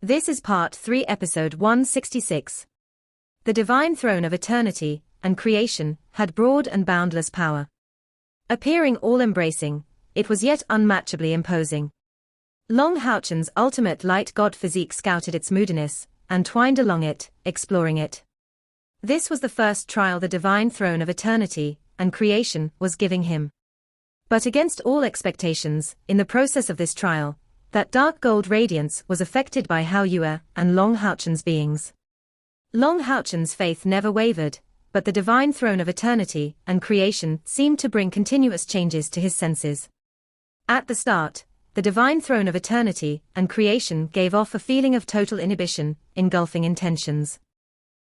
This is Part 3, Episode 166. The divine throne of eternity and creation had broad and boundless power. Appearing all-embracing, it was yet unmatchably imposing. Long Houchen's ultimate light god physique scouted its moodiness, and twined along it, exploring it. This was the first trial the divine throne of eternity and creation was giving him. But against all expectations, in the process of this trial, that dark gold radiance was affected by Hao Yue and Long Houchen's beings. Long Houchen's faith never wavered, but the divine throne of eternity and creation seemed to bring continuous changes to his senses. At the start, the divine throne of eternity and creation gave off a feeling of total inhibition, engulfing intentions.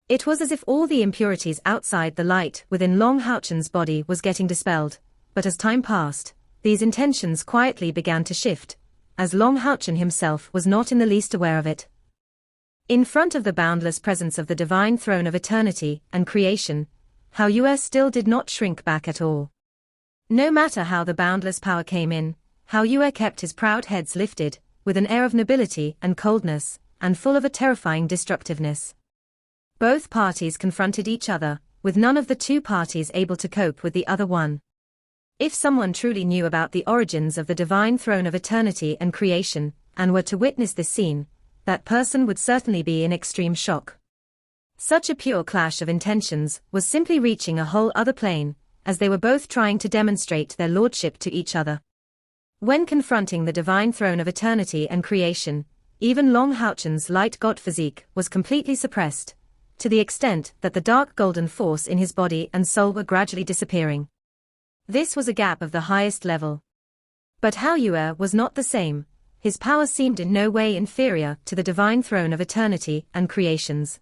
It was as if all the impurities outside the light within Long Houchen's body was getting dispelled, but as time passed, these intentions quietly began to shift, as Long Houchen himself was not in the least aware of it. In front of the boundless presence of the divine throne of eternity and creation, Hao Yue still did not shrink back at all. No matter how the boundless power came in, Hao Yue kept his proud heads lifted, with an air of nobility and coldness, and full of a terrifying destructiveness. Both parties confronted each other, with none of the two parties able to cope with the other one. If someone truly knew about the origins of the divine throne of eternity and creation, and were to witness this scene, that person would certainly be in extreme shock. Such a pure clash of intentions was simply reaching a whole other plane, as they were both trying to demonstrate their lordship to each other. When confronting the divine throne of eternity and creation, even Long Houchen's light god physique was completely suppressed, to the extent that the dark golden force in his body and soul were gradually disappearing. This was a gap of the highest level. But Hao Yue was not the same. His power seemed in no way inferior to the divine throne of eternity and creations.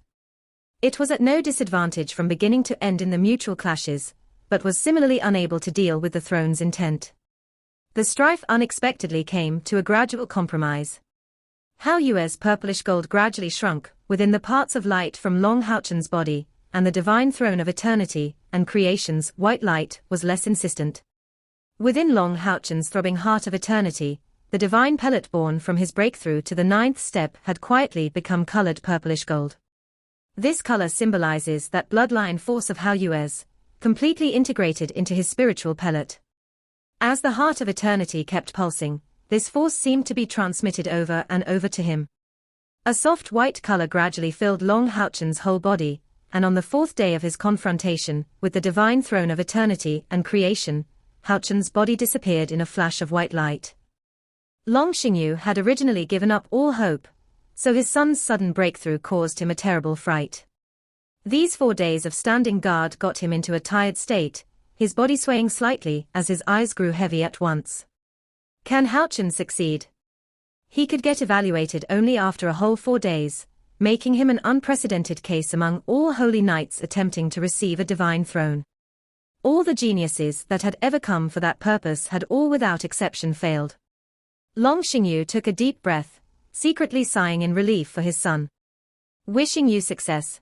It was at no disadvantage from beginning to end in the mutual clashes, but was similarly unable to deal with the throne's intent. The strife unexpectedly came to a gradual compromise. Hao Yue's purplish gold gradually shrunk within the parts of light from Long Houchen's body, and the divine throne of eternity and creation's white light was less insistent. Within Long Houchen's throbbing heart of eternity, the divine pellet born from his breakthrough to the 9th step had quietly become colored purplish gold. This color symbolizes that bloodline force of Hao Yue's, completely integrated into his spiritual pellet. As the heart of eternity kept pulsing, this force seemed to be transmitted over and over to him. A soft white color gradually filled Long Houchen's whole body, and on the 4th day of his confrontation with the divine throne of eternity and creation, Houchen's body disappeared in a flash of white light. Long Xingyu had originally given up all hope, so his son's sudden breakthrough caused him a terrible fright. These 4 days of standing guard got him into a tired state, his body swaying slightly as his eyes grew heavy at once. Can Houchen succeed? He could get evaluated only after a whole 4 days, making him an unprecedented case among all holy knights attempting to receive a divine throne. All the geniuses that had ever come for that purpose had all without exception failed. Long Xingyu took a deep breath, secretly sighing in relief for his son. Wishing you success.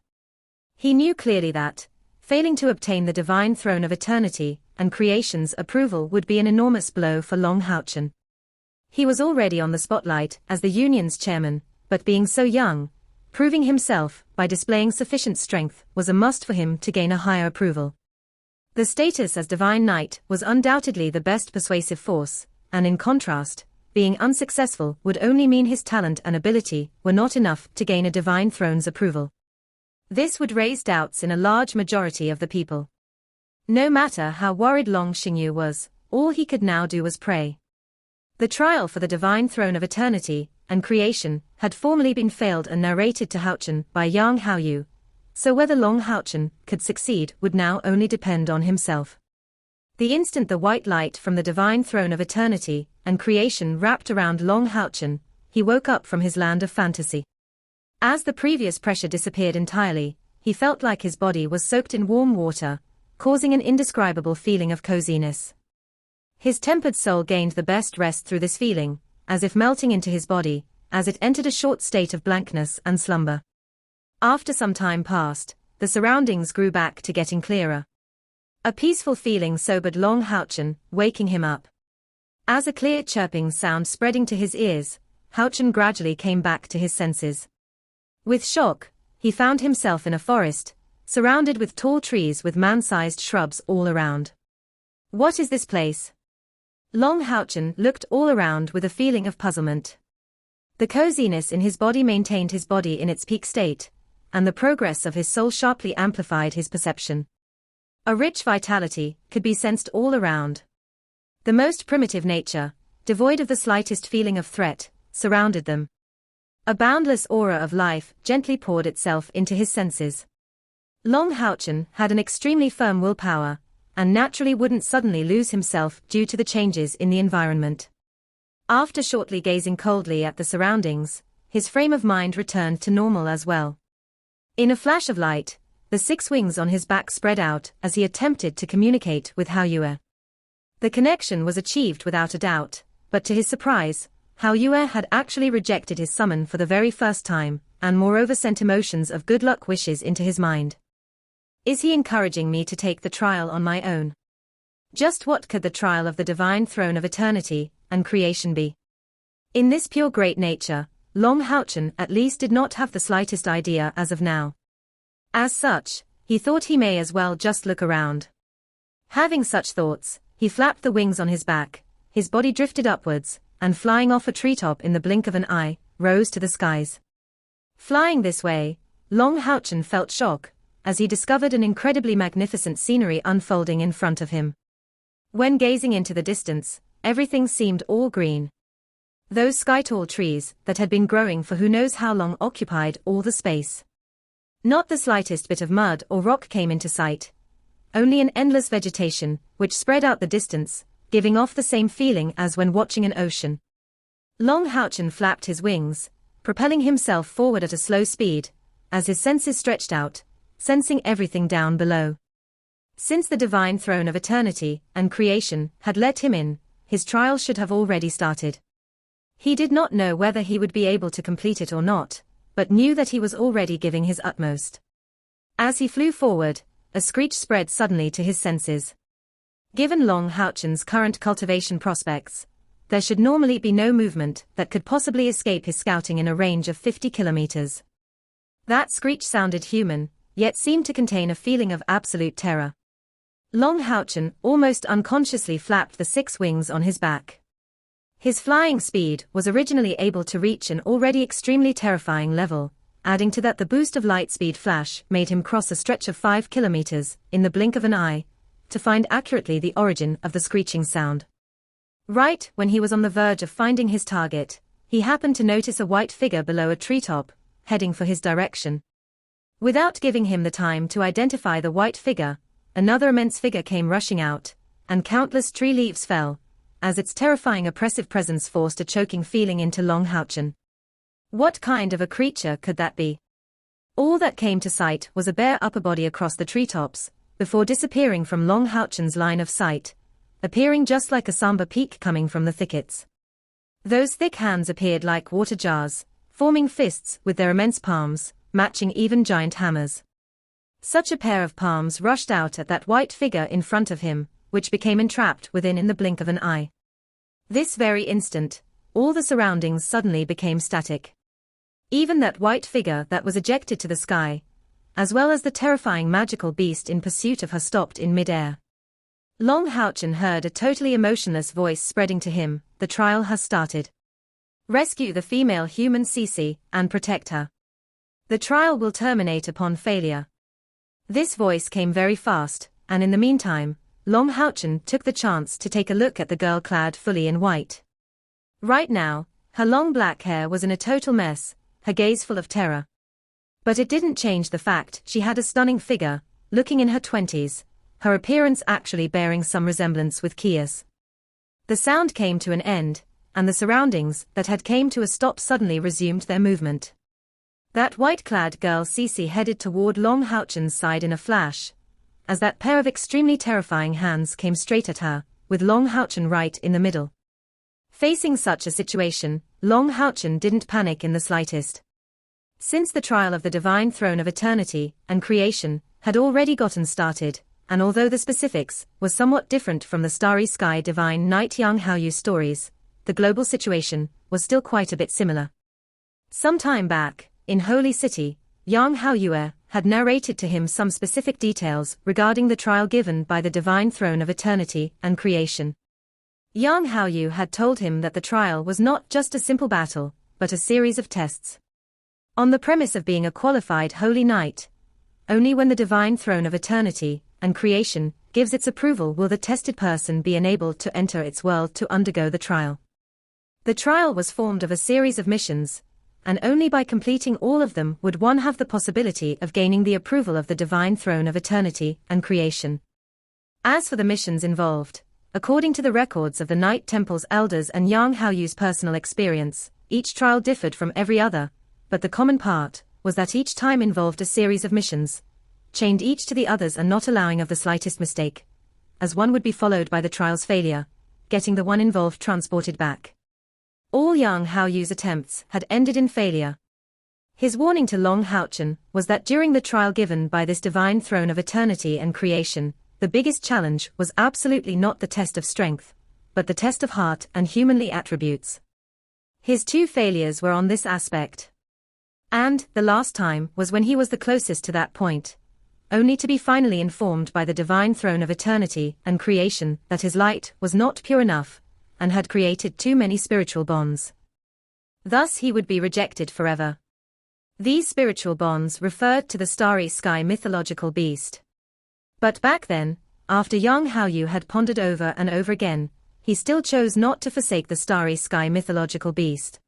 He knew clearly that, failing to obtain the divine throne of eternity and creation's approval would be an enormous blow for Long Houchen. He was already on the spotlight as the union's chairman, but being so young, proving himself by displaying sufficient strength was a must for him to gain a higher approval. The status as divine knight was undoubtedly the best persuasive force, and in contrast, being unsuccessful would only mean his talent and ability were not enough to gain a divine throne's approval. This would raise doubts in a large majority of the people. No matter how worried Long Xingyu was, all he could now do was pray. The trial for the divine throne of eternity and creation had formerly been failed and narrated to Houchen by young Hao Yue, so whether Long Houchen could succeed would now only depend on himself. The instant the white light from the divine throne of eternity and creation wrapped around Long Houchen, he woke up from his land of fantasy. As the previous pressure disappeared entirely, he felt like his body was soaked in warm water, causing an indescribable feeling of coziness. His tempered soul gained the best rest through this feeling, as if melting into his body, as it entered a short state of blankness and slumber. After some time passed, the surroundings grew back to getting clearer. A peaceful feeling sobered Long Houchen, waking him up. As a clear chirping sound spreading to his ears, Houchen gradually came back to his senses. With shock, he found himself in a forest, surrounded with tall trees with man-sized shrubs all around. What is this place? Long Houchen looked all around with a feeling of puzzlement. The coziness in his body maintained his body in its peak state, and the progress of his soul sharply amplified his perception. A rich vitality could be sensed all around. The most primitive nature, devoid of the slightest feeling of threat, surrounded them. A boundless aura of life gently poured itself into his senses. Long Houchen had an extremely firm willpower, and naturally wouldn't suddenly lose himself due to the changes in the environment. After shortly gazing coldly at the surroundings, his frame of mind returned to normal as well. In a flash of light, the 6 wings on his back spread out as he attempted to communicate with Hao Yue. The connection was achieved without a doubt, but to his surprise, Hao Yue had actually rejected his summon for the very first time, and moreover sent emotions of good luck wishes into his mind. Is he encouraging me to take the trial on my own? Just what could the trial of the divine throne of eternity and creation be? In this pure great nature, Long Houchen at least did not have the slightest idea as of now. As such, he thought he may as well just look around. Having such thoughts, he flapped the wings on his back, his body drifted upwards, and flying off a treetop in the blink of an eye, rose to the skies. Flying this way, Long Houchen felt shock, as he discovered an incredibly magnificent scenery unfolding in front of him. When gazing into the distance, everything seemed all green. Those sky-tall trees that had been growing for who knows how long occupied all the space. Not the slightest bit of mud or rock came into sight. Only an endless vegetation, which spread out the distance, giving off the same feeling as when watching an ocean. Long Houchen flapped his wings, propelling himself forward at a slow speed, as his senses stretched out, sensing everything down below. Since the divine throne of eternity and creation had let him in, his trial should have already started. He did not know whether he would be able to complete it or not, but knew that he was already giving his utmost. As he flew forward, a screech spread suddenly to his senses. Given Long Houchen's current cultivation prospects, there should normally be no movement that could possibly escape his scouting in a range of 50 kilometers. That screech sounded human, yet seemed to contain a feeling of absolute terror. Long Houchen almost unconsciously flapped the 6 wings on his back. His flying speed was originally able to reach an already extremely terrifying level, adding to that the boost of light speed flash made him cross a stretch of 5 kilometers in the blink of an eye, to find accurately the origin of the screeching sound. Right when he was on the verge of finding his target, he happened to notice a white figure below a treetop, heading for his direction. Without giving him the time to identify the white figure, another immense figure came rushing out, and countless tree leaves fell, as its terrifying oppressive presence forced a choking feeling into Long Houchen. What kind of a creature could that be? All that came to sight was a bare upper body across the treetops, before disappearing from Long Houchen's line of sight, appearing just like a somber peak coming from the thickets. Those thick hands appeared like water jars, forming fists with their immense palms, matching even giant hammers. Such a pair of palms rushed out at that white figure in front of him, which became entrapped within in the blink of an eye. This very instant, all the surroundings suddenly became static. Even that white figure that was ejected to the sky, as well as the terrifying magical beast in pursuit of her, stopped in mid-air. Long Houchen heard a totally emotionless voice spreading to him, "The trial has started. Rescue the female human Cece, and protect her. The trial will terminate upon failure." This voice came very fast, and in the meantime, Long Houchen took the chance to take a look at the girl clad fully in white. Right now, her long black hair was in a total mess, her gaze full of terror. But it didn't change the fact she had a stunning figure, looking in her 20s, her appearance actually bearing some resemblance with Kia's. The sound came to an end, and the surroundings that had came to a stop suddenly resumed their movement. That white-clad girl Cece headed toward Long Houchen's side in a flash, as that pair of extremely terrifying hands came straight at her, with Long Houchen right in the middle. Facing such a situation, Long Houchen didn't panic in the slightest. Since the trial of the divine throne of eternity and creation had already gotten started, and although the specifics was somewhat different from the starry sky divine Night Yang Haoyu stories, the global situation was still quite a bit similar. Some time back, in Holy City, Yang Haoyue had narrated to him some specific details regarding the trial given by the Divine Throne of Eternity and Creation. Yang Haoyue had told him that the trial was not just a simple battle, but a series of tests. On the premise of being a qualified holy knight, only when the Divine Throne of Eternity and Creation gives its approval will the tested person be enabled to enter its world to undergo the trial. The trial was formed of a series of missions, and only by completing all of them would one have the possibility of gaining the approval of the Divine Throne of Eternity and Creation. As for the missions involved, according to the records of the Night Temple's elders and Yang Haoyue's personal experience, each trial differed from every other, but the common part was that each time involved a series of missions, chained each to the others and not allowing of the slightest mistake, as one would be followed by the trial's failure, getting the one involved transported back. All Yang Haoyue's attempts had ended in failure. His warning to Long Haochen was that during the trial given by this Divine Throne of Eternity and Creation, the biggest challenge was absolutely not the test of strength, but the test of heart and humanly attributes. His 2 failures were on this aspect. And the last time was when he was the closest to that point, only to be finally informed by the Divine Throne of Eternity and Creation that his light was not pure enough, and had created too many spiritual bonds. Thus he would be rejected forever. These spiritual bonds referred to the starry sky mythological beast. But back then, after Yang Haoyue had pondered over and over again, he still chose not to forsake the starry sky mythological beast.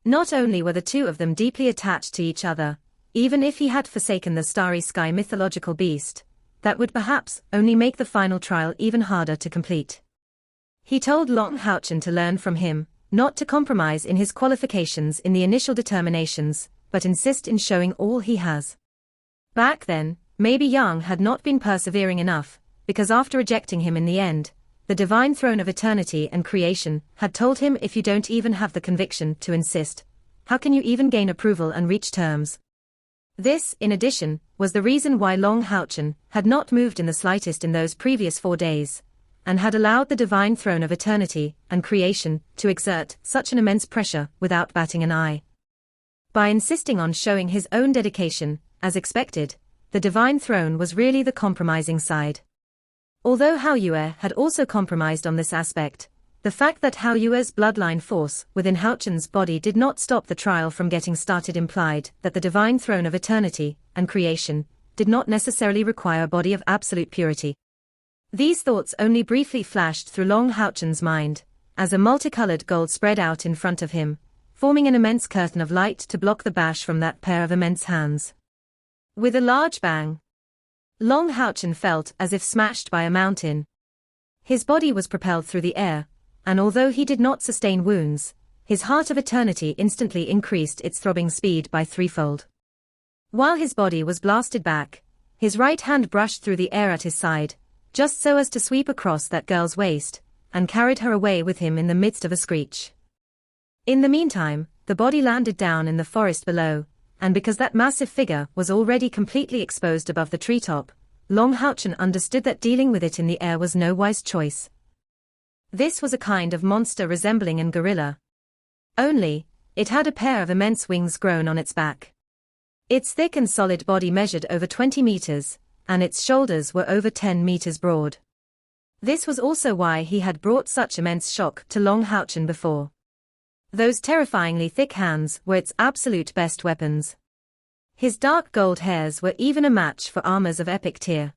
Not only were the 2 of them deeply attached to each other, even if he had forsaken the starry sky mythological beast, that would perhaps only make the final trial even harder to complete. He told Long Haochen to learn from him, not to compromise in his qualifications in the initial determinations, but insist in showing all he has. Back then, maybe Yang had not been persevering enough, because after rejecting him in the end, the Divine Throne of Eternity and Creation had told him, if you don't even have the conviction to insist, how can you even gain approval and reach terms? This, in addition, was the reason why Long Haochen had not moved in the slightest in those previous 4 days, and had allowed the Divine Throne of Eternity and Creation to exert such an immense pressure without batting an eye. By insisting on showing his own dedication, as expected, the Divine Throne was really the compromising side. Although Haoyue had also compromised on this aspect, the fact that Haoyue's bloodline force within Haochen's body did not stop the trial from getting started implied that the Divine Throne of Eternity and Creation did not necessarily require a body of absolute purity. These thoughts only briefly flashed through Long Haochen's mind, as a multicolored gold spread out in front of him, forming an immense curtain of light to block the bash from that pair of immense hands. With a large bang, Long Haochen felt as if smashed by a mountain. His body was propelled through the air, and although he did not sustain wounds, his heart of eternity instantly increased its throbbing speed by 3-fold. While his body was blasted back, his right hand brushed through the air at his side, just so as to sweep across that girl's waist, and carried her away with him in the midst of a screech. In the meantime, the body landed down in the forest below, and because that massive figure was already completely exposed above the treetop, Long Haochen understood that dealing with it in the air was no wise choice. This was a kind of monster resembling a gorilla. Only, it had a pair of immense wings grown on its back. Its thick and solid body measured over 20 meters, and its shoulders were over 10 meters broad. This was also why he had brought such immense shock to Long Haochen before. Those terrifyingly thick hands were its absolute best weapons. His dark gold hairs were even a match for armors of epic tier.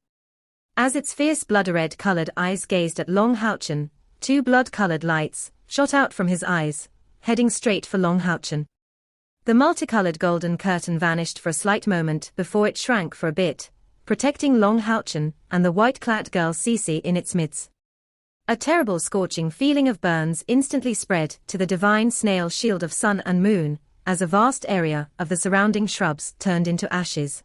As its fierce blood-red colored eyes gazed at Long Haochen, 2 blood-colored lights shot out from his eyes, heading straight for Long Haochen. The multicolored golden curtain vanished for a slight moment before it shrank for a bit, protecting Long Haochen and the white-clad girl Cece in its midst. A terrible scorching feeling of burns instantly spread to the divine snail shield of sun and moon, as a vast area of the surrounding shrubs turned into ashes.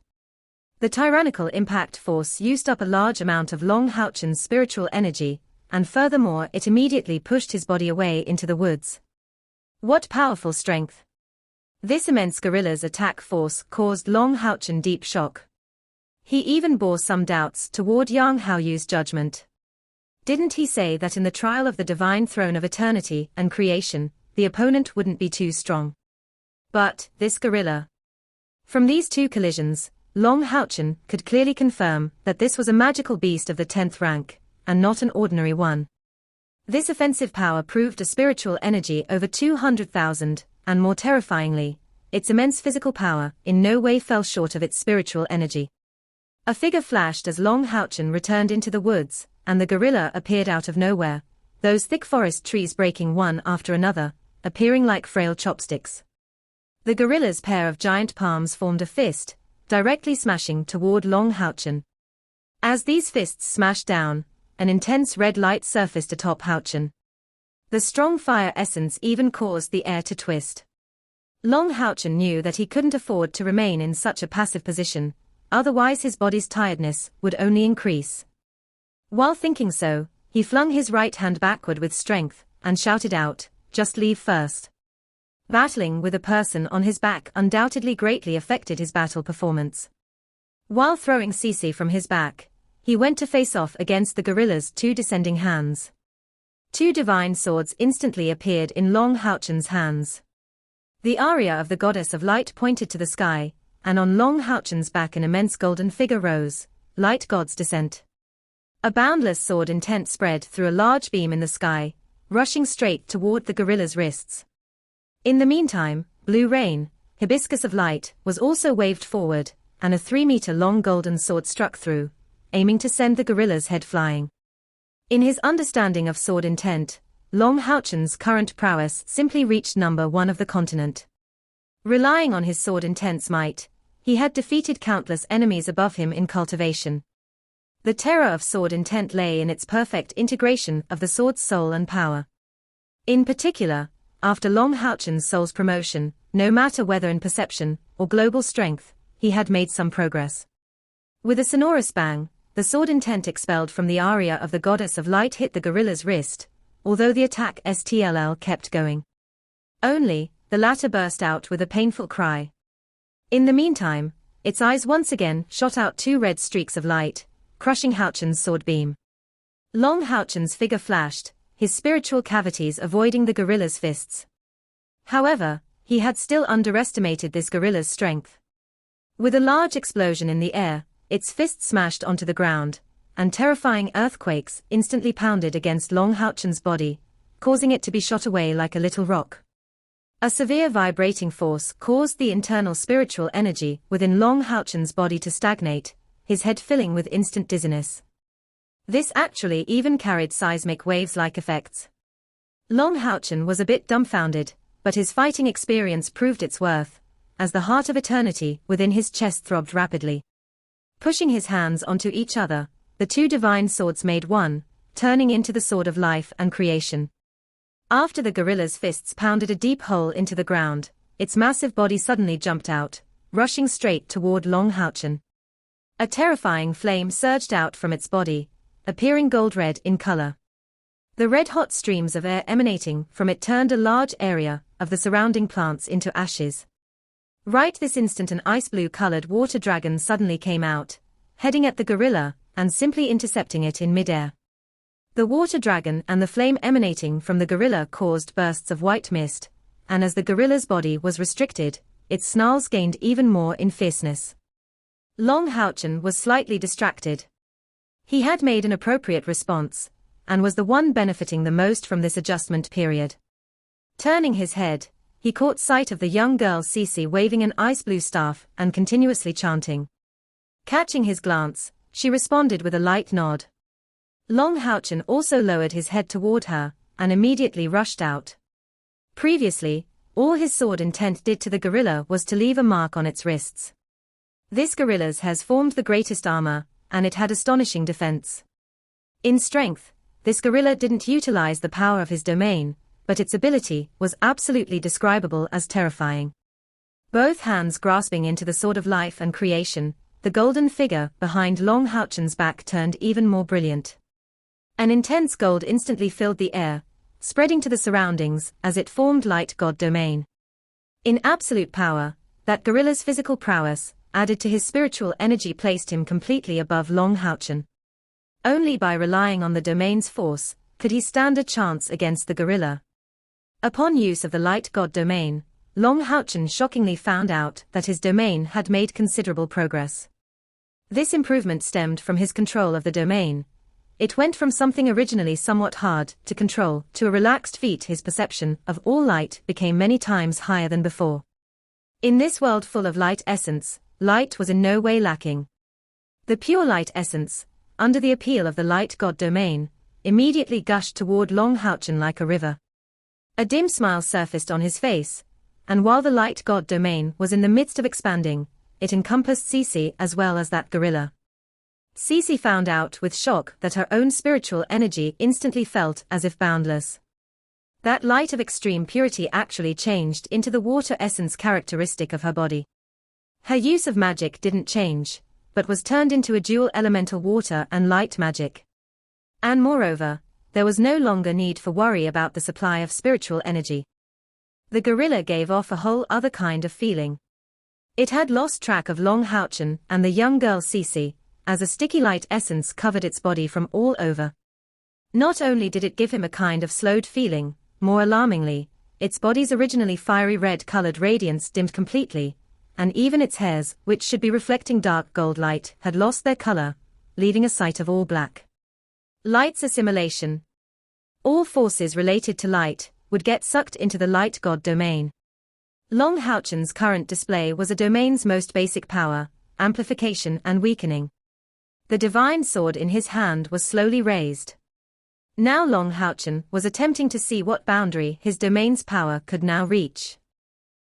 The tyrannical impact force used up a large amount of Long Haochen's spiritual energy, and furthermore it immediately pushed his body away into the woods. What powerful strength! This immense gorilla's attack force caused Long Haochen deep shock. He even bore some doubts toward Yang Haoyue's judgment. Didn't he say that in the trial of the divine throne of eternity and creation, the opponent wouldn't be too strong? But, this gorilla. From these two collisions, Long Houchen could clearly confirm that this was a magical beast of the 10th rank, and not an ordinary one. This offensive power proved a spiritual energy over 200,000, and more terrifyingly, its immense physical power in no way fell short of its spiritual energy. A figure flashed as Long Houchen returned into the woods, and the gorilla appeared out of nowhere, those thick forest trees breaking one after another, appearing like frail chopsticks. The gorilla's pair of giant palms formed a fist, directly smashing toward Long Houchen. As these fists smashed down, an intense red light surfaced atop Houchen. The strong fire essence even caused the air to twist. Long Houchen knew that he couldn't afford to remain in such a passive position, otherwise his body's tiredness would only increase. While thinking so, he flung his right hand backward with strength, and shouted out, "Just leave first." Battling with a person on his back undoubtedly greatly affected his battle performance. While throwing Cece from his back, he went to face off against the gorilla's two descending hands. Two divine swords instantly appeared in Long Houchen's hands. The aria of the goddess of light pointed to the sky, and on Long Houchen's back an immense golden figure rose, Light God's Descent. A boundless sword intent spread through a large beam in the sky, rushing straight toward the gorilla's wrists. In the meantime, Blue Rain, Hibiscus of Light, was also waved forward, and a 3-meter-long golden sword struck through, aiming to send the gorilla's head flying. In his understanding of sword intent, Long Houchen's current prowess simply reached number 1 of the continent. Relying on his sword intent's might, he had defeated countless enemies above him in cultivation. The terror of sword intent lay in its perfect integration of the sword's soul and power. In particular, after Long Houchen's soul's promotion, no matter whether in perception or global strength, he had made some progress. With a sonorous bang, the sword intent expelled from the aria of the goddess of light hit the gorilla's wrist, although the attack STLL kept going. Only, the latter burst out with a painful cry. In the meantime, its eyes once again shot out 2 red streaks of light, crushing Houchen's sword beam. Long Houchen's figure flashed, his spiritual cavities avoiding the gorilla's fists. However, he had still underestimated this gorilla's strength. With a large explosion in the air, its fist smashed onto the ground, and terrifying earthquakes instantly pounded against Long Houchen's body, causing it to be shot away like a little rock. A severe vibrating force caused the internal spiritual energy within Long Houchen's body to stagnate, his head filling with instant dizziness. This actually even carried seismic waves-like effects. Long Houchen was a bit dumbfounded, but his fighting experience proved its worth, as the heart of eternity within his chest throbbed rapidly. Pushing his hands onto each other, the 2 divine swords made one, turning into the sword of life and creation. After the gorilla's fists pounded a deep hole into the ground, its massive body suddenly jumped out, rushing straight toward Long Houchen. A terrifying flame surged out from its body, appearing gold-red in color. The red-hot streams of air emanating from it turned a large area of the surrounding plants into ashes. Right this instant an ice-blue-colored water dragon suddenly came out, heading at the gorilla, and simply intercepting it in midair. The water dragon and the flame emanating from the gorilla caused bursts of white mist, and as the gorilla's body was restricted, its snarls gained even more in fierceness. Long Houchen was slightly distracted. He had made an appropriate response, and was the one benefiting the most from this adjustment period. Turning his head, he caught sight of the young girl Cece waving an ice-blue staff and continuously chanting. Catching his glance, she responded with a light nod. Long Houchen also lowered his head toward her, and immediately rushed out. Previously, all his sword intent did to the gorilla was to leave a mark on its wrists. This gorilla's has formed the greatest armor, and it had astonishing defense. In strength, this gorilla didn't utilize the power of his domain, but its ability was absolutely describable as terrifying. Both hands grasping into the sword of life and creation, the golden figure behind Long Houchen's back turned even more brilliant. An intense gold instantly filled the air, spreading to the surroundings as it formed light god domain. In absolute power, that gorilla's physical prowess, added to his spiritual energy, placed him completely above Long Houchen. Only by relying on the domain's force could he stand a chance against the gorilla. Upon use of the light god domain, Long Houchen shockingly found out that his domain had made considerable progress. This improvement stemmed from his control of the domain. It went from something originally somewhat hard to control to a relaxed feat. His perception of all light became many times higher than before. In this world full of light essence, light was in no way lacking. The pure light essence, under the appeal of the light god domain, immediately gushed toward Long Houchen like a river. A dim smile surfaced on his face, and while the light god domain was in the midst of expanding, it encompassed Cece as well as that gorilla. Cece found out with shock that her own spiritual energy instantly felt as if boundless. That light of extreme purity actually changed into the water essence characteristic of her body. Her use of magic didn't change, but was turned into a dual elemental water and light magic. And moreover, there was no longer need for worry about the supply of spiritual energy. The gorilla gave off a whole other kind of feeling. It had lost track of Long Houchen and the young girl Cece, as a sticky light essence covered its body from all over. Not only did it give him a kind of slowed feeling, more alarmingly, its body's originally fiery red-colored radiance dimmed completely, and even its hairs, which should be reflecting dark gold light, had lost their color, leaving a sight of all black. Light's assimilation. All forces related to light would get sucked into the light god domain. Long Houchen's current display was a domain's most basic power, amplification and weakening. The divine sword in his hand was slowly raised. Now Long Houchen was attempting to see what boundary his domain's power could now reach.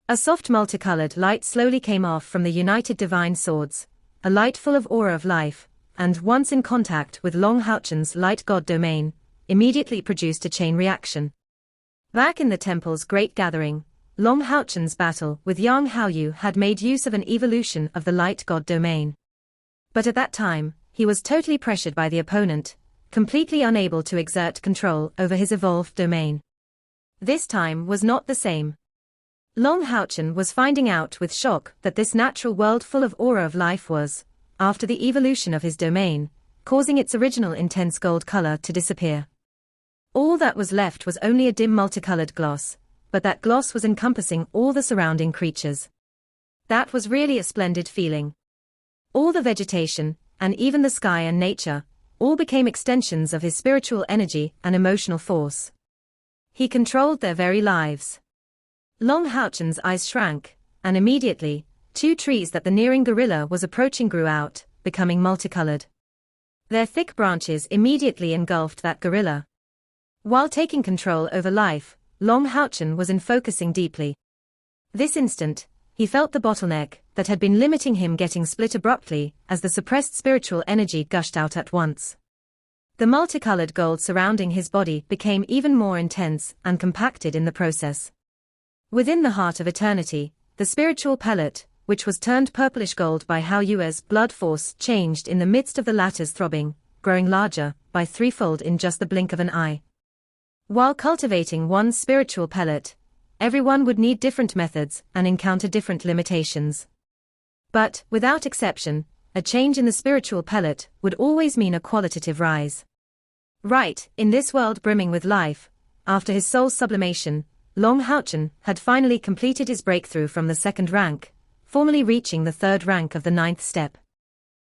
A soft multicolored light slowly came off from the united divine swords, a light full of aura of life, and once in contact with Long Houchen's light god domain, immediately produced a chain reaction. Back in the temple's great gathering, Long Houchen's battle with Yang Haoyu had made use of an evolution of the light god domain. But at that time, he was totally pressured by the opponent, completely unable to exert control over his evolved domain. This time was not the same. Long Houchen was finding out with shock that this natural world full of aura of life was, after the evolution of his domain, causing its original intense gold color to disappear. All that was left was only a dim multicolored gloss, but that gloss was encompassing all the surrounding creatures. That was really a splendid feeling. All the vegetation, and even the sky and nature, all became extensions of his spiritual energy and emotional force. He controlled their very lives. Long Houchen's eyes shrank, and immediately, two trees that the nearing gorilla was approaching grew out, becoming multicolored. Their thick branches immediately engulfed that gorilla. While taking control over life, Long Houchen was focusing deeply. This instant, he felt the bottleneck that had been limiting him getting split abruptly as the suppressed spiritual energy gushed out at once. The multicolored gold surrounding his body became even more intense and compacted in the process. Within the heart of eternity, the spiritual pellet, which was turned purplish gold by Haoyu's blood force, changed in the midst of the latter's throbbing, growing larger by threefold in just the blink of an eye. While cultivating one's spiritual pellet, everyone would need different methods and encounter different limitations. But, without exception, a change in the spiritual pellet would always mean a qualitative rise. Right, in this world brimming with life, after his soul's sublimation, Long Houchen had finally completed his breakthrough from the second rank, formally reaching the third rank of the ninth step.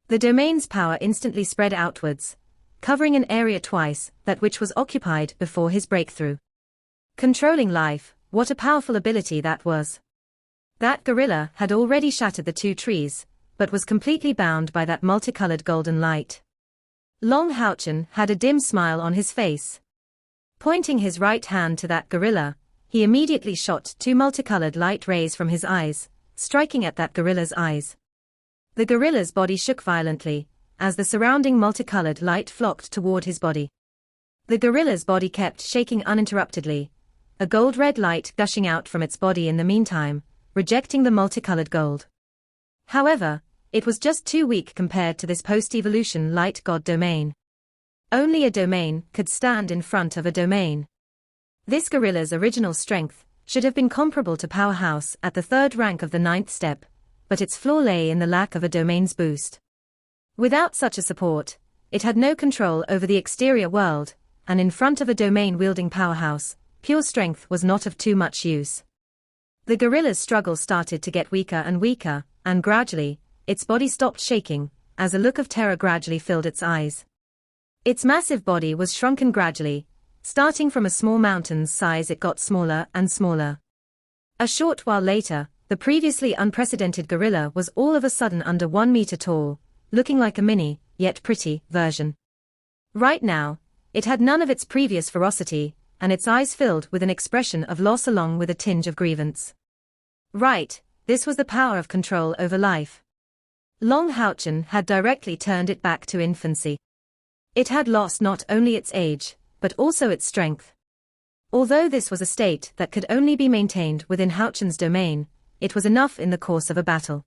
The domain's power instantly spread outwards, covering an area twice that which was occupied before his breakthrough. Controlling life, what a powerful ability that was. That gorilla had already shattered the two trees, but was completely bound by that multicolored golden light. Long Houchen had a dim smile on his face. Pointing his right hand to that gorilla, he immediately shot two multicolored light rays from his eyes, striking at that gorilla's eyes. The gorilla's body shook violently, as the surrounding multicolored light flocked toward his body. The gorilla's body kept shaking uninterruptedly, a gold-red light gushing out from its body in the meantime, rejecting the multicolored gold. However, it was just too weak compared to this post-evolution light god domain. Only a domain could stand in front of a domain. This gorilla's original strength should have been comparable to Powerhouse at the third rank of the ninth step, but its flaw lay in the lack of a domain's boost. Without such a support, it had no control over the exterior world, and in front of a domain-wielding powerhouse, pure strength was not of too much use. The gorilla's struggle started to get weaker and weaker, and gradually, its body stopped shaking, as a look of terror gradually filled its eyes. Its massive body was shrunken gradually. Starting from a small mountain's size, it got smaller and smaller. A short while later, the previously unprecedented gorilla was all of a sudden under 1 meter tall, looking like a mini, yet pretty, version. Right now, it had none of its previous ferocity, and its eyes filled with an expression of loss along with a tinge of grievance. Right, this was the power of control over life. Long Houchen had directly turned it back to infancy. It had lost not only its age, but also its strength. Although this was a state that could only be maintained within Houchen's domain, it was enough in the course of a battle.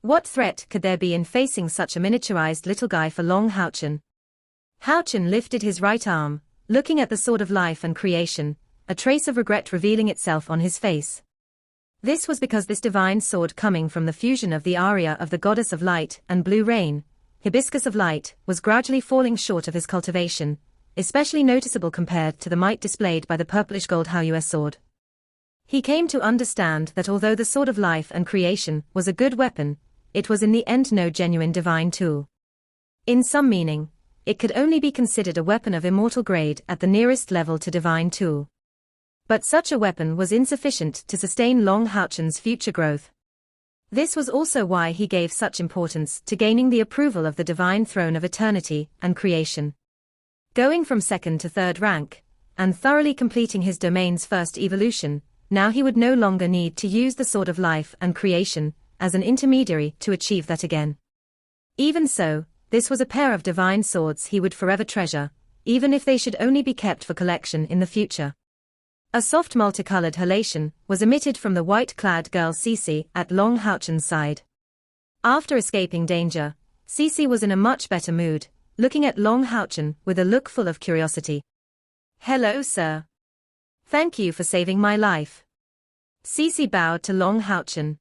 What threat could there be in facing such a miniaturized little guy for Long Houchen? Houchen lifted his right arm, looking at the sword of life and creation, a trace of regret revealing itself on his face. This was because this divine sword, coming from the fusion of the aria of the goddess of light and blue rain, hibiscus of light, was gradually falling short of his cultivation, especially noticeable compared to the might displayed by the purplish gold Haoyue sword. He came to understand that although the sword of life and creation was a good weapon, it was in the end no genuine divine tool. In some meaning, it could only be considered a weapon of immortal grade at the nearest level to divine tool. But such a weapon was insufficient to sustain Long Houchen's future growth. This was also why he gave such importance to gaining the approval of the divine throne of eternity and creation. Going from second to third rank, and thoroughly completing his domain's first evolution, now he would no longer need to use the sword of life and creation as an intermediary to achieve that again. Even so, this was a pair of divine swords he would forever treasure, even if they should only be kept for collection in the future. A soft multicolored halation was emitted from the white-clad girl Cece at Long Houchen's side. After escaping danger, Cece was in a much better mood, looking at Long Houchen with a look full of curiosity. "Hello, sir. Thank you for saving my life." Cece bowed to Long Houchen.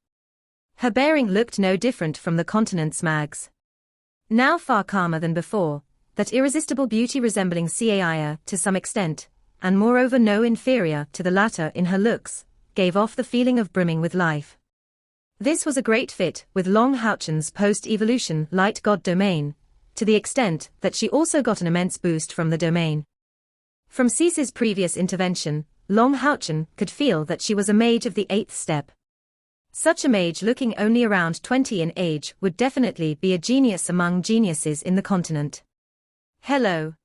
Her bearing looked no different from the continent's mags. Now far calmer than before, that irresistible beauty resembling Caia to some extent, and moreover no inferior to the latter in her looks, gave off the feeling of brimming with life. This was a great fit with Long Houchen's post-evolution light god domain, to the extent that she also got an immense boost from the domain. From Cece's previous intervention, Long Houchen could feel that she was a mage of the 8th step. Such a mage looking only around 20 in age would definitely be a genius among geniuses in the continent. "Hello.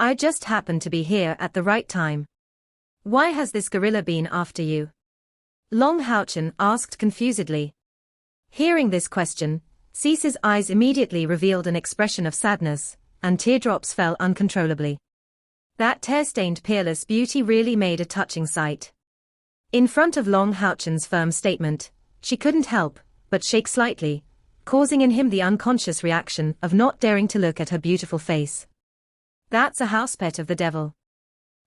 I just happened to be here at the right time. Why has this gorilla been after you?" Long Houchen asked confusedly. Hearing this question, Cece's eyes immediately revealed an expression of sadness, and teardrops fell uncontrollably. That tear-stained peerless beauty really made a touching sight. In front of Long Houchen's firm statement, she couldn't help but shake slightly, causing in him the unconscious reaction of not daring to look at her beautiful face. "That's a house pet of the devil.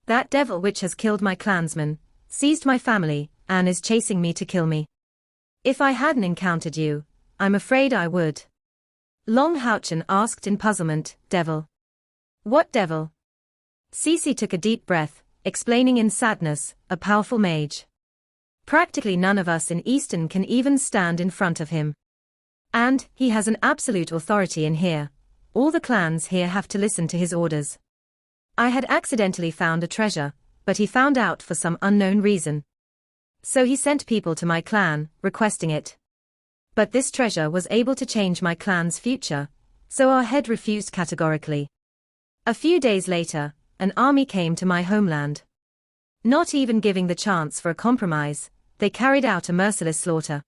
That devil which has killed my clansmen, seized my family, and is chasing me to kill me. If I hadn't encountered you, I'm afraid I would." Long Houchen asked in puzzlement, "Devil? What devil?" Cece took a deep breath, explaining in sadness, "A powerful mage. Practically none of us in Easton can even stand in front of him. And he has an absolute authority in here. All the clans here have to listen to his orders. I had accidentally found a treasure, but he found out for some unknown reason. So he sent people to my clan, requesting it. But this treasure was able to change my clan's future, so our head refused categorically. A few days later, an army came to my homeland. Not even giving the chance for a compromise, they carried out a merciless slaughter.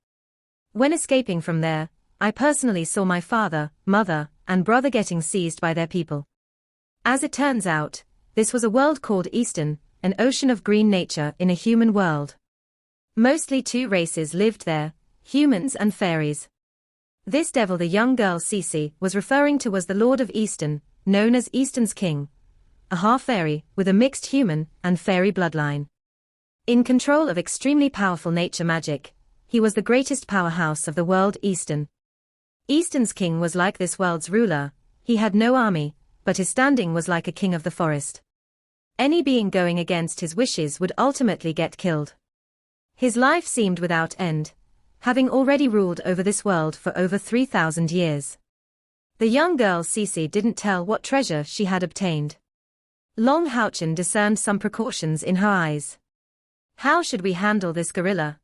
When escaping from there, I personally saw my father, mother, and brother getting seized by their people. As it turns out, this was a world called Easton, an ocean of green nature in a human world. Mostly two races lived there, humans and fairies. This devil the young girl Cece was referring to was the Lord of Easton, known as Easton's King, a half-fairy with a mixed human and fairy bloodline. In control of extremely powerful nature magic, he was the greatest powerhouse of the world Easton. Easton's king was like this world's ruler. He had no army, but his standing was like a king of the forest. Any being going against his wishes would ultimately get killed. His life seemed without end, having already ruled over this world for over 3,000 years. The young girl Cece didn't tell what treasure she had obtained. Long Houchen discerned some precautions in her eyes. How should we handle this gorilla?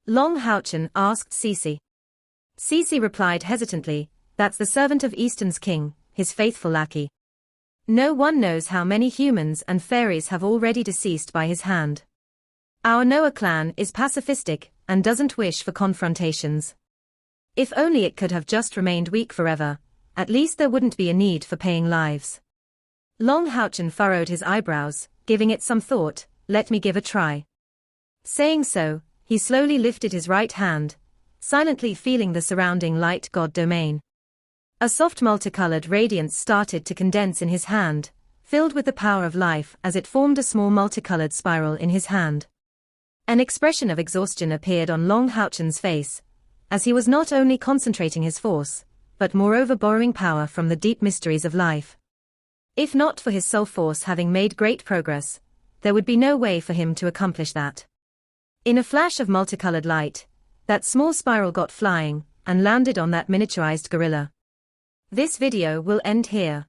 Long Houchen asked Cece. Cece replied hesitantly, that's the servant of Eastern's king, his faithful lackey. No one knows how many humans and fairies have already deceased by his hand. Our Noah clan is pacifistic and doesn't wish for confrontations. If only it could have just remained weak forever, at least there wouldn't be a need for paying lives. Long Houchen furrowed his eyebrows, giving it some thought. Let me give a try. Saying so, he slowly lifted his right hand, silently feeling the surrounding light god domain. A soft multicolored radiance started to condense in his hand, filled with the power of life as it formed a small multicolored spiral in his hand. An expression of exhaustion appeared on Long Houchen's face, as he was not only concentrating his force, but moreover borrowing power from the deep mysteries of life. If not for his soul force having made great progress, there would be no way for him to accomplish that. In a flash of multicolored light, that small spiral got flying and landed on that miniaturized gorilla. This video will end here.